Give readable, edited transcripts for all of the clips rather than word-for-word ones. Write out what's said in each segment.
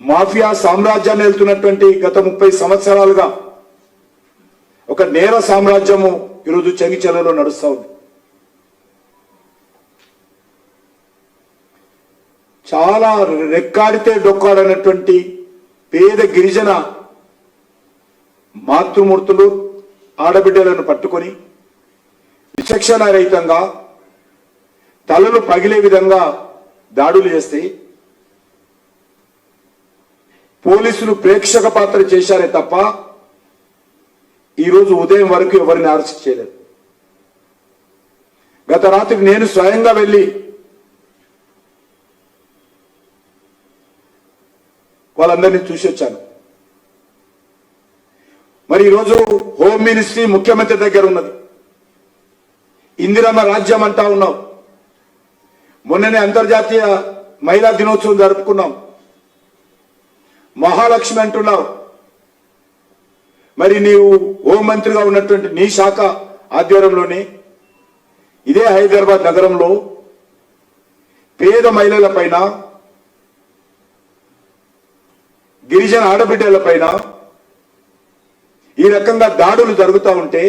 Mafia సామ్రాజ్యాన్ని వెళ్తున్నటువంటి గత 30 సంవత్సరాలుగా ఒక నేర సామ్రాజ్యము ఈరోజు చెంగిచెర్లలో నడుస్తూ ఉంది. చాలా రెక్కాడితే డొక్కాడనటువంటి పేద గిరిజన మాతృమూర్తులు ఆడబిడ్డలను పట్టుకొని విచక్షణ రహితంగా తలలు పగిలే విధంగా దాడులు చేస్తే పోలీసులు ప్రేక్షక పాత్ర చేశారే తప్ప ఈరోజు ఉదయం వరకు ఎవరిని అరెస్ట్ చేయలేదు. గత రాత్రి నేను స్వయంగా వెళ్ళి వాళ్ళందరినీ చూసి వచ్చాను. మరి ఈరోజు హోమ్ మినిస్ట్రీ ముఖ్యమంత్రి దగ్గర ఉన్నది. ఇందిరమ్మ రాజ్యం అంటా ఉన్నాం. మొన్ననే అంతర్జాతీయ మహిళా దినోత్సవం జరుపుకున్నాం. మహాలక్ష్మి అంటున్నావు. మరి నీవు హోంమంత్రిగా ఉన్నటువంటి నీ శాఖ ఆధ్వర్యంలోనే ఇదే హైదరాబాద్ నగరంలో పేద మహిళల పైన, గిరిజన ఆడబిడ్డల పైన ఈ రకంగా దాడులు జరుగుతూ ఉంటే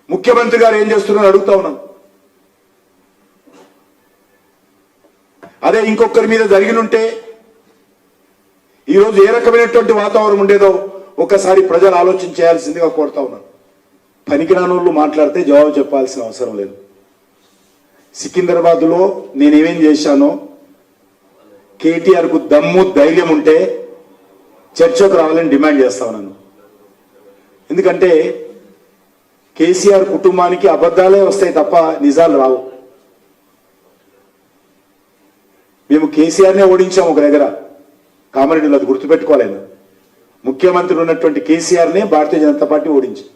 ముఖ్యమంత్రి గారు ఏం చేస్తున్నారో అడుగుతా ఉన్నాం. అదే ఇంకొకరి మీద జరిగినుంటే ఈరోజు ఏ రకమైనటువంటి వాతావరణం ఉండేదో ఒకసారి ప్రజలు ఆలోచన చేయాల్సిందిగా కోరుతా ఉన్నాను. పనికిరానోళ్ళు మాట్లాడితే జవాబు చెప్పాల్సిన అవసరం లేదు. సికింద్రాబాద్లో నేనేమేం చేశానో కేటీఆర్కు దమ్ము ధైర్యం ఉంటే చర్చకు రావాలని డిమాండ్ చేస్తా ఉన్నాను. ఎందుకంటే కేసీఆర్ కుటుంబానికి అబద్ధాలే వస్తాయి తప్ప నిజాలు రావు. మేము కేసీఆర్నే ఓడించాము ఒక దగ్గర, కామారెడ్డిలో, అది గుర్తుపెట్టుకోలేదు. ముఖ్యమంత్రి ఉన్నటువంటి కేసీఆర్నే భారతీయ జనతా పార్టీ ఓడించింది.